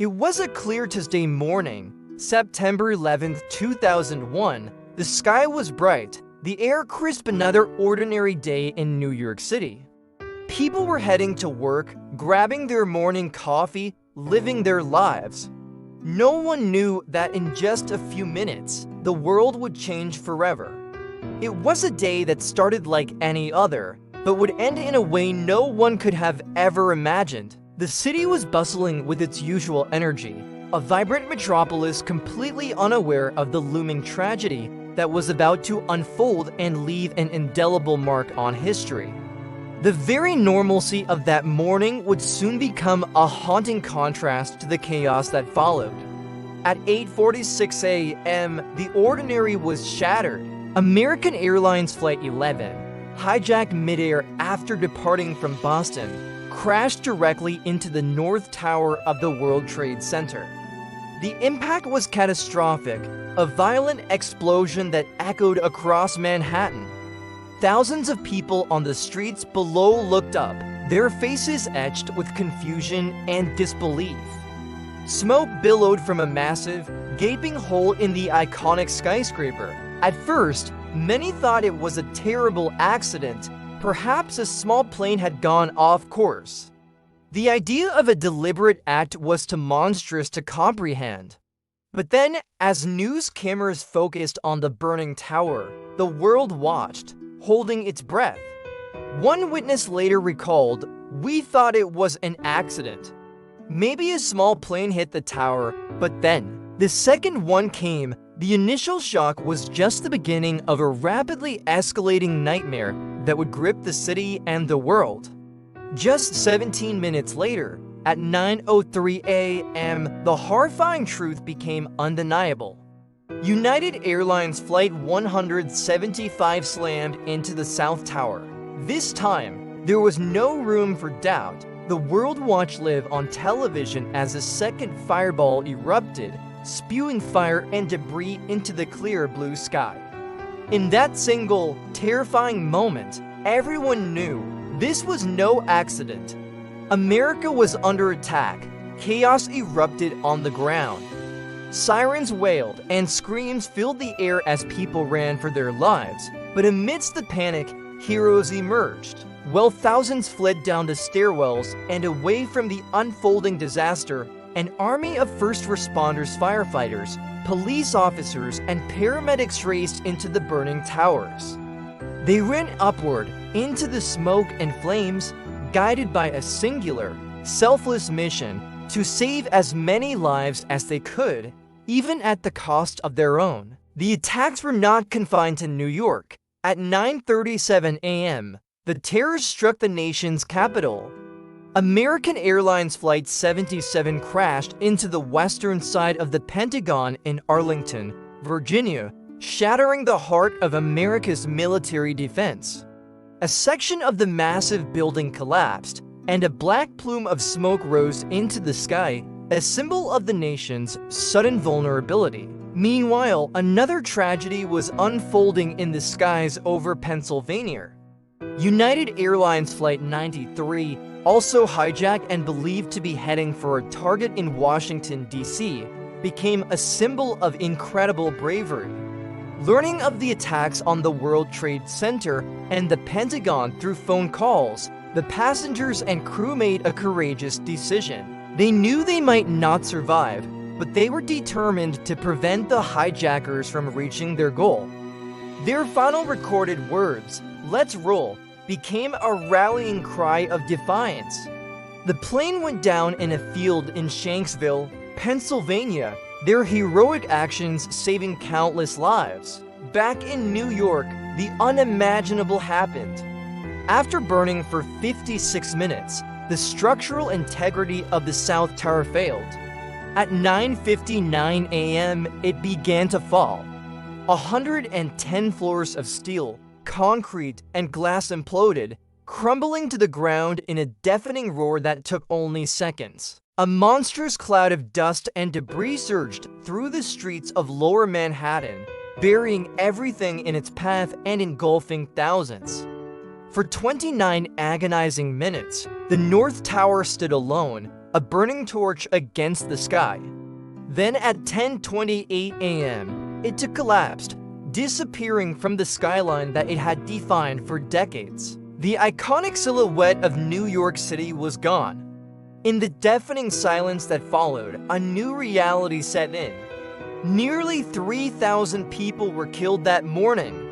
It was a clear Tuesday morning, September 11th, 2001. The sky was bright, the air crisp, another ordinary day in New York City. People were heading to work, grabbing their morning coffee, living their lives. No one knew that in just a few minutes, the world would change forever. It was a day that started like any other, but would end in a way no one could have ever imagined. The city was bustling with its usual energy, a vibrant metropolis completely unaware of the looming tragedy that was about to unfold and leave an indelible mark on history. The very normalcy of that morning would soon become a haunting contrast to the chaos that followed. At 8:46 a.m., the ordinary was shattered. American Airlines Flight 11, hijacked midair after departing from Boston, crashed directly into the North Tower of the World Trade Center. The impact was catastrophic, a violent explosion that echoed across Manhattan. Thousands of people on the streets below looked up, their faces etched with confusion and disbelief. Smoke billowed from a massive, gaping hole in the iconic skyscraper. At first, many thought it was a terrible accident. Perhaps a small plane had gone off course. The idea of a deliberate act was too monstrous to comprehend. But then, as news cameras focused on the burning tower, the world watched, holding its breath. One witness later recalled, "We thought it was an accident. Maybe a small plane hit the tower, but then the second one came. The initial shock was just the beginning of a rapidly escalating nightmare that would grip the city and the world." Just 17 minutes later, at 9:03 a.m., the horrifying truth became undeniable. United Airlines Flight 175 slammed into the South Tower. This time, there was no room for doubt. The world watched live on television as a second fireball erupted, spewing fire and debris into the clear blue sky. In that single, terrifying moment, everyone knew this was no accident. America was under attack. Chaos erupted on the ground. Sirens wailed and screams filled the air as people ran for their lives. But amidst the panic, heroes emerged. While thousands fled down the stairwells and away from the unfolding disaster, an army of first responders, firefighters, police officers, and paramedics raced into the burning towers. They ran upward into the smoke and flames, guided by a singular, selfless mission to save as many lives as they could, even at the cost of their own. The attacks were not confined to New York. At 9:37 a.m., the terrors struck the nation's capital. American Airlines Flight 77 crashed into the western side of the Pentagon in Arlington, Virginia, shattering the heart of America's military defense. A section of the massive building collapsed, and a black plume of smoke rose into the sky, a symbol of the nation's sudden vulnerability. Meanwhile, another tragedy was unfolding in the skies over Pennsylvania. United Airlines Flight 93, also hijacked and believed to be heading for a target in Washington, D.C., became a symbol of incredible bravery. Learning of the attacks on the World Trade Center and the Pentagon through phone calls, the passengers and crew made a courageous decision. They knew they might not survive, but they were determined to prevent the hijackers from reaching their goal. Their final recorded words, "Let's roll," became a rallying cry of defiance. The plane went down in a field in Shanksville, Pennsylvania, their heroic actions saving countless lives. Back in New York, the unimaginable happened. After burning for 56 minutes, the structural integrity of the South Tower failed. At 9:59 a.m., it began to fall. 110 floors of steel, concrete, and glass imploded, crumbling to the ground in a deafening roar that took only seconds. A monstrous cloud of dust and debris surged through the streets of Lower Manhattan, burying everything in its path and engulfing thousands. For 29 agonizing minutes, the North Tower stood alone, a burning torch against the sky. Then at 10:28 a.m., it collapsed, disappearing from the skyline that it had defined for decades. The iconic silhouette of New York City was gone. In the deafening silence that followed, a new reality set in. Nearly 3,000 people were killed that morning.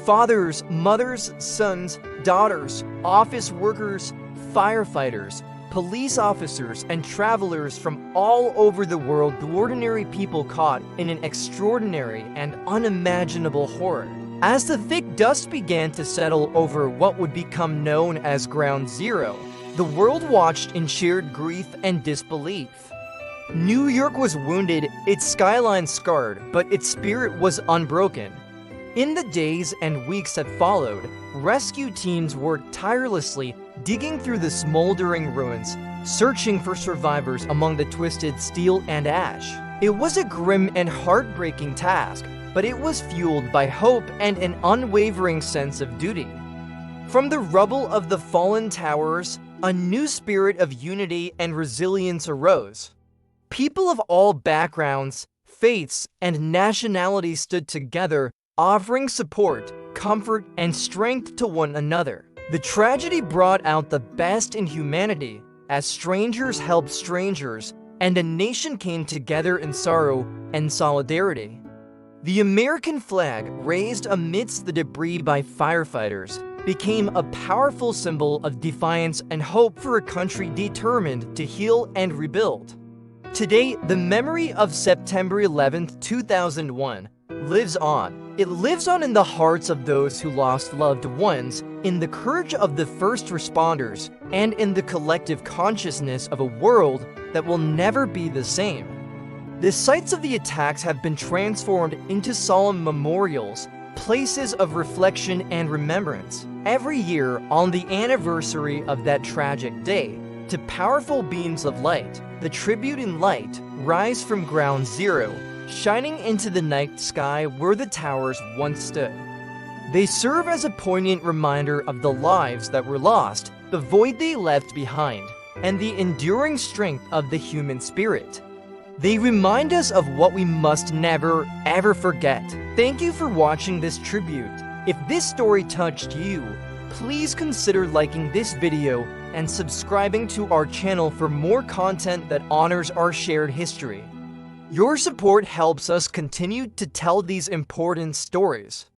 Fathers, mothers, sons, daughters, office workers, firefighters, police officers, and travelers from all over the world, the ordinary people caught in an extraordinary and unimaginable horror. As the thick dust began to settle over what would become known as Ground Zero, the world watched in shared grief and disbelief. New York was wounded, its skyline scarred, but its spirit was unbroken. In the days and weeks that followed, rescue teams worked tirelessly, digging through the smoldering ruins, searching for survivors among the twisted steel and ash. It was a grim and heartbreaking task, but it was fueled by hope and an unwavering sense of duty. From the rubble of the fallen towers, a new spirit of unity and resilience arose. People of all backgrounds, faiths, and nationalities stood together, offering support, comfort, and strength to one another. The tragedy brought out the best in humanity, as strangers helped strangers, and a nation came together in sorrow and solidarity. The American flag, raised amidst the debris by firefighters, became a powerful symbol of defiance and hope for a country determined to heal and rebuild. Today, the memory of September 11, 2001 lives on. It lives on in the hearts of those who lost loved ones, in the courage of the first responders, and in the collective consciousness of a world that will never be the same. The sites of the attacks have been transformed into solemn memorials, places of reflection and remembrance. Every year, on the anniversary of that tragic day, to powerful beams of light, the tribute in light, rise from Ground Zero, shining into the night sky where the towers once stood. They serve as a poignant reminder of the lives that were lost, the void they left behind, and the enduring strength of the human spirit. They remind us of what we must never, ever forget. Thank you for watching this tribute. If this story touched you, please consider liking this video and subscribing to our channel for more content that honors our shared history. Your support helps us continue to tell these important stories.